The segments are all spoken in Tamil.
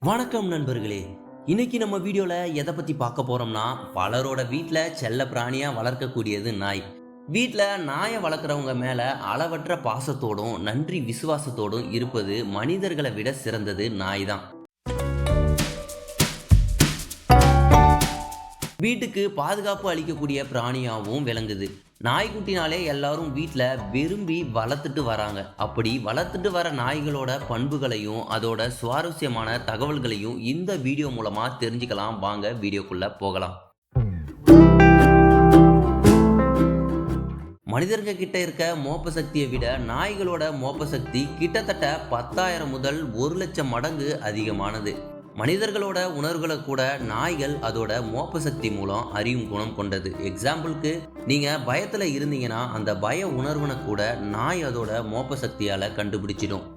வணக்கம் நண்பர்களே. இன்னைக்கு நம்ம வீடியோல எதை பத்தி பார்க்க போறோம்னா, பலரோட வீட்ல செல்ல பிராணியா வளர்க்கக்கூடியது நாய். வீட்ல நாயை வளர்க்குறவங்க மேல அளவற்ற பாசத்தோடும் நன்றி விசுவாசத்தோடும் இருப்பது மனிதர்களை விட சிறந்தது நாய் தான். வீட்டுக்கு பாதுகாப்பு அளிக்கக்கூடிய பிராணியாகவும் விளங்குது. நாய்க்குட்டினாலே எல்லாரும் வீட்டில் விரும்பி வளர்த்துட்டு வராங்க. அப்படி வளர்த்துட்டு வர நாய்களோட பண்புகளையும் அதோட சுவாரஸ்யமான தகவல்களையும் இந்த வீடியோ மூலமா தெரிஞ்சுக்கலாம். வாங்க வீடியோக்குள்ள போகலாம். மனிதர்கள் கிட்ட இருக்க மோப்ப சக்தியை விட நாய்களோட மோப்ப சக்தி கிட்டத்தட்ட 10,000 முதல் 1,00,000 மடங்கு அதிகமானது. மனிதர்களோட உணர்வுகளை கூட நாய்கள் அதோட மோப்ப சக்தி மூலம் அறியும் குணம் கொண்டது. எக்ஸாம்பிளுக்கு, நீங்க பயத்துல இருந்தீங்கன்னா அந்த பய உணர்வுனை கூட நாய் அதோட மோப்ப சக்தியால கண்டுபிடிச்சிடும்.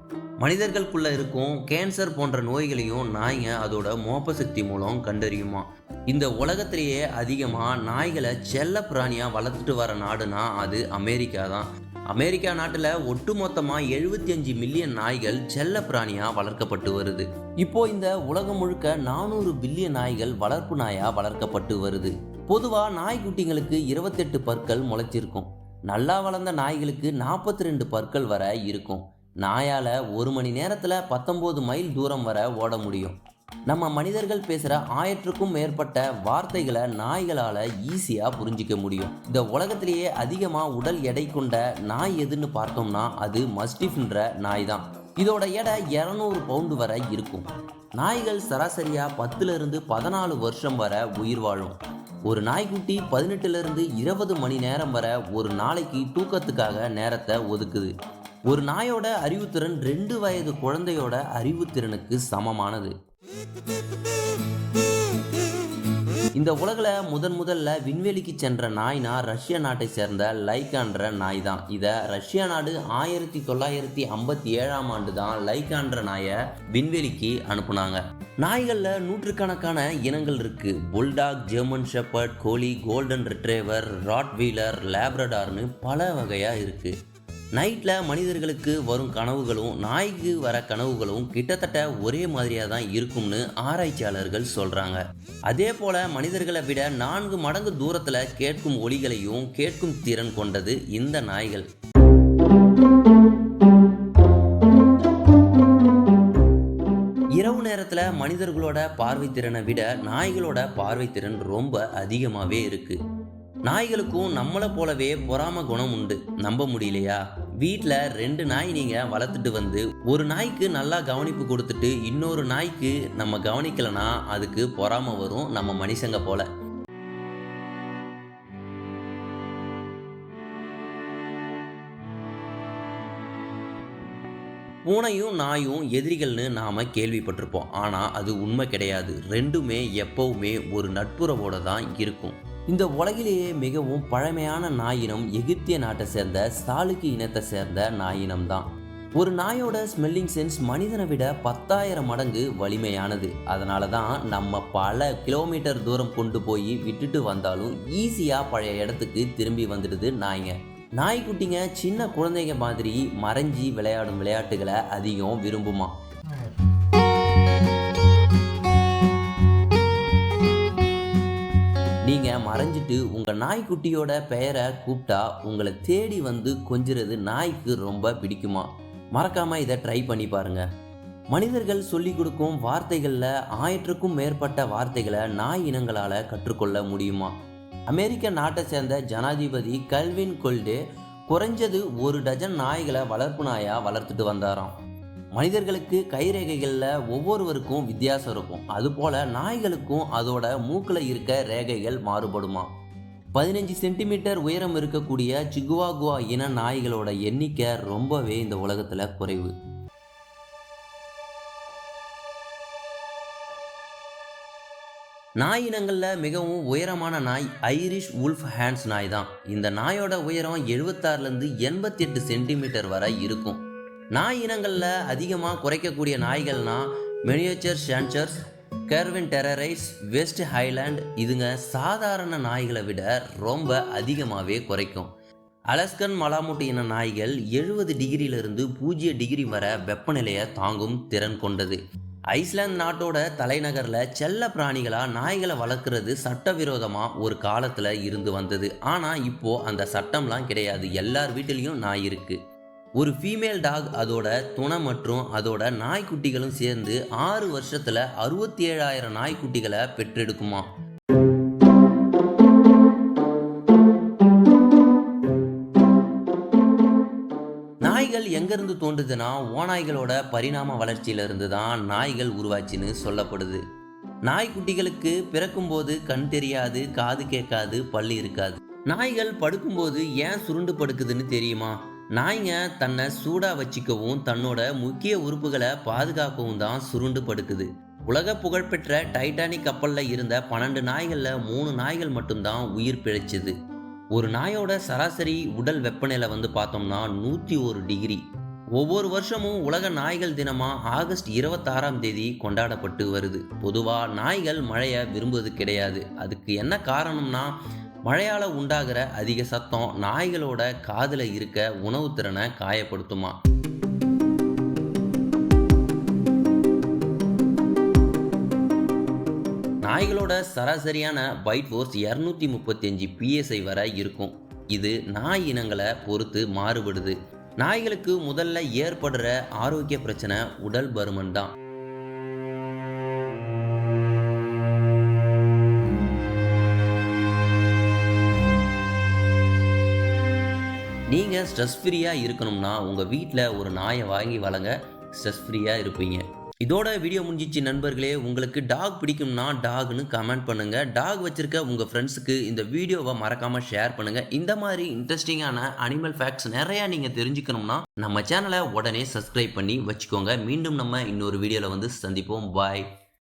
மனிதர்களுக்குள்ள இருக்கும் கேன்சர் போன்ற நோய்களையும் நாய்ங்க அதோட மோப்ப சக்தி மூலம் கண்டறியுமா. இந்த உலகத்திலேயே அதிகமா நாய்களை செல்ல பிராணியா வளர்த்துட்டு வர நாடுனா அது அமெரிக்கா தான். அமெரிக்கா நாட்டில் ஒட்டுமொத்தமா 75 மில்லியன் நாய்கள் செல்ல பிராணியா வளர்க்கப்பட்டு வருது. இப்போ இந்த உலகம் முழுக்க 400 பில்லியன் நாய்கள் வளர்ப்பு நாயா வளர்க்கப்பட்டு வருது. பொதுவா நாய்க்குட்டிங்களுக்கு 28 பற்கள் முளைச்சிருக்கும். நல்லா வளர்ந்த நாய்களுக்கு 42 பற்கள் வர இருக்கும். நாயால 1 மணி நேரத்துல 19 மைல் தூரம் வர ஓட முடியும். நம்ம மனிதர்கள் பேசுற 1000க்கும் மேற்பட்ட வார்த்தைகளை நாய்களால ஈஸியா புரிஞ்சிக்க முடியும். இந்த உலகத்திலேயே அதிகமா உடல் எடை கொண்ட நாய் எதுன்னு பார்த்தோம்னா அது மஸ்டிஃப்ன்ற நாய் தான். இதோட எடை 200 பவுண்டு வரை இருக்கும். நாய்கள் சராசரியா 10 இருந்து 14 வருஷம் வரை உயிர் வாழும். ஒரு நாய்க்குட்டி 18 இருந்து 20 மணி நேரம் வரை ஒரு நாளைக்கு தூக்கத்துக்காக நேரத்தை ஒதுக்குது. ஒரு நாயோட அறிவுத்திறன் 2 வயது குழந்தையோட அறிவுத்திறனுக்கு சமமானது. இந்த உலகில் முதல்ல விண்வெளிக்கு சென்ற நாய்னா ரஷ்ய நாட்டை சேர்ந்த லைக்கான்ற நாய் தான். இதை ரஷ்யா நாடு 1957ஆம் ஆண்டு தான் லைக்கான்ற நாயை விண்வெளிக்கு அனுப்புனாங்க. நாய்களில் நூற்றுக்கணக்கான இனங்கள் இருக்கு. புல்டாக், ஜெர்மன் ஷெப்பர்ட், கோலி, கோல்டன் ரிட்ரீவர், ராட்வீலர், லேப்ரடார்னு பல வகையா இருக்கு. நைட்டில் மனிதர்களுக்கு வரும் கனவுகளும் நாய்க்கு வர கனவுகளும் கிட்டத்தட்ட ஒரே மாதிரியாக தான் இருக்கும்னு ஆராய்ச்சியாளர்கள் சொல்கிறாங்க. அதே போல் மனிதர்களை விட 4 மடங்கு தூரத்தில் கேட்கும் ஒலிகளையும் கேட்கும் திறன் கொண்டது இந்த நாய்கள். இரவு நேரத்தில் மனிதர்களோட பார்வைத்திறனை விட நாய்களோட பார்வைத்திறன் ரொம்ப அதிகமாகவே இருக்குது. நாய்களுக்கும் நம்மளை போலவே பொறாம குணம் உண்டு. நம்ப முடியலையா? வீட்டில் 2 நாய் நீங்கள் வளர்த்துட்டு வந்து ஒரு நாய்க்கு நல்லா கவனிப்பு கொடுத்துட்டு இன்னொரு நாய்க்கு நம்ம கவனிக்கலைன்னா அதுக்கு பொறாம வரும், நம்ம மனுஷங்க போல. பூனையும் நாயும் எதிரிகள்னு நாம் கேள்விப்பட்டிருப்போம். ஆனால் அது உண்மை கிடையாது. ரெண்டுமே எப்பவுமே ஒரு நட்புறவோடு தான் இருக்கும். இந்த உலகிலேயே மிகவும் பழமையான நாயினம் எகிப்திய நாட்டை சேர்ந்த சாலுக்கி இனத்தை சேர்ந்த நாயினம் தான். ஒரு நாயோட ஸ்மெல்லிங் சென்ஸ் மனிதனை விட 10,000 மடங்கு வலிமையானது. அதனால தான் நம்ம பல கிலோமீட்டர் தூரம் கொண்டு போய் விட்டுட்டு வந்தாலும் ஈஸியாக பழைய இடத்துக்கு திரும்பி வந்துடுது நாய்ங்க. நாய்க்குட்டிங்க சின்ன குழந்தைங்க மாதிரி மறைஞ்சி விளையாடும் விளையாட்டுகளை அதிகம் விரும்புமா. நீங்கள் மறைஞ்சிட்டு உங்கள் நாய்க்குட்டியோட பெயரை கூப்பிட்டா உங்களை தேடி வந்து கொஞ்சிறது நாய்க்கு ரொம்ப பிடிக்குமா. மறக்காமல் இதை ட்ரை பண்ணி பாருங்கள். மனிதர்கள் சொல்லிக் கொடுக்கும் வார்த்தைகளில் 1000க்கும் மேற்பட்ட வார்த்தைகளை நாய் இனங்களால் கற்றுக்கொள்ள முடியுமா. அமெரிக்க நாட்டை சேர்ந்த ஜனாதிபதி கல்வின் கொல்டே குறைஞ்சது 1 டஜன் நாய்களை வளர்ப்பு நாயாக வளர்த்துட்டு வந்தாராம். மனிதர்களுக்கு கைரேகைகளில் ஒவ்வொருவருக்கும் வித்தியாசம் இருக்கும். அதுபோல் நாய்களுக்கும் அதோட மூக்கில் இருக்க ரேகைகள் மாறுபடுமா. 15 சென்டிமீட்டர் உயரம் இருக்கக்கூடிய சிகுவாகுவா இன நாய்களோட எண்ணிக்கை ரொம்பவே இந்த உலகத்தில் குறைவு. நாய் இனங்களில் மிகவும் உயரமான நாய் ஐரிஷ் உல்ஃப் ஹேண்ட்ஸ் நாய் தான். இந்த நாயோட உயரம் 76லேருந்து 88 சென்டிமீட்டர் வரை இருக்கும். நாய் இனங்களில் அதிகமாக குறைக்கக்கூடிய நாய்கள்னா மினியேச்சர் ஷான்சர்ஸ், கெர்வின் டெரரைஸ், வெஸ்ட் ஹைலாண்ட். இதுங்க சாதாரண நாய்களை விட ரொம்ப அதிகமாகவே குறைக்கும். அலஸ்கன் மலாமுட் இன நாய்கள் 70 டிகிரியிலிருந்து 0 டிகிரி வரை வெப்பநிலையை தாங்கும் திறன் கொண்டது. ஐஸ்லாந்து நாட்டோட தலைநகர்ல செல்ல பிராணிகளா நாய்களை வளர்க்குறது சட்டவிரோதமா ஒரு காலத்துல இருந்து வந்தது. ஆனா இப்போ அந்த சட்டம்லாம் கிடையாது. எல்லார் வீட்டிலையும் நாய் இருக்கு. ஒரு ஃபீமேல் டாக் அதோட துணை மற்றும் அதோட நாய்க்குட்டிகளும் சேர்ந்து 6 வருஷத்துல 67,000 நாய்க்குட்டிகளை பெற்றெடுக்குமா. நாய்கள் எங்கேருந்து தோன்றுதுன்னா ஓநாய்களோட பரிணாம வளர்ச்சியிலிருந்து தான் நாய்கள் உருவாச்சின்னு சொல்லப்படுது. நாய்க்குட்டிகளுக்கு பிறக்கும்போது கண் தெரியாது, காது கேட்காது, பல்லு இருக்காது. நாய்கள் படுக்கும்போது ஏன் சுருண்டு படுக்குதுன்னு தெரியுமா? நாய்ங்க தன்னை சூடா வச்சுக்கவும் தன்னோட முக்கிய உறுப்புகளை பாதுகாக்கவும் தான் சுருண்டு படுக்குது. உலக புகழ்பெற்ற டைட்டானிக் கப்பல்ல இருந்த 12 நாய்கள்ல 3 நாய்கள் மட்டும்தான் உயிர் பிழைச்சுது. ஒரு நாயோட சராசரி உடல் வெப்பநிலை பார்த்தோம்னா 101 டிகிரி. ஒவ்வொரு வருஷமும் உலக நாய்கள் தினமா ஆகஸ்ட் 26ஆம் தேதி கொண்டாடப்பட்டு வருது. பொதுவா நாய்கள் மழையை விரும்புவது கிடையாது. அதுக்கு என்ன காரணம்னா, மழையால உண்டாகிற அதிக சத்தம் நாய்களோட காதுல இருக்க உணவு திறனை காயப்படுத்துமா. நாய்களோட சராசரியான பைட் ஃபோர்ஸ் 235 PSI வரை இருக்கும். இது நாய் இனங்களை பொறுத்து மாறுபடுது. நாய்களுக்கு முதல்ல ஏற்படுற ஆரோக்கிய பிரச்சனை உடல் பருமன் தான். நீங்க ஸ்ட்ரெஸ் ஃப்ரீயா இருக்கணும்னா உங்க வீட்டில் ஒரு நாயை வாங்கி வளங்க. ஸ்ட்ரெஸ் ஃப்ரீயா இருப்பீங்க. இதோட வீடியோ முடிஞ்சிச்சு நண்பர்களே. உங்களுக்கு டாக் பிடிக்கும்னா டாக்னு கமெண்ட் பண்ணுங்க. டாக் வச்சிருக்க உங்க ஃப்ரெண்ட்ஸுக்கு இந்த வீடியோவை மறக்காம ஷேர் பண்ணுங்க. இந்த மாதிரி இன்ட்ரெஸ்டிங்கான அனிமல் ஃபேக்ட்ஸ் நிறைய நீங்க தெரிஞ்சுக்கணும்னா நம்ம சேனலை உடனே சப்ஸ்கிரைப் பண்ணி வச்சுக்கோங்க. மீண்டும் நம்ம இன்னொரு வீடியோல சந்திப்போம். பாய்.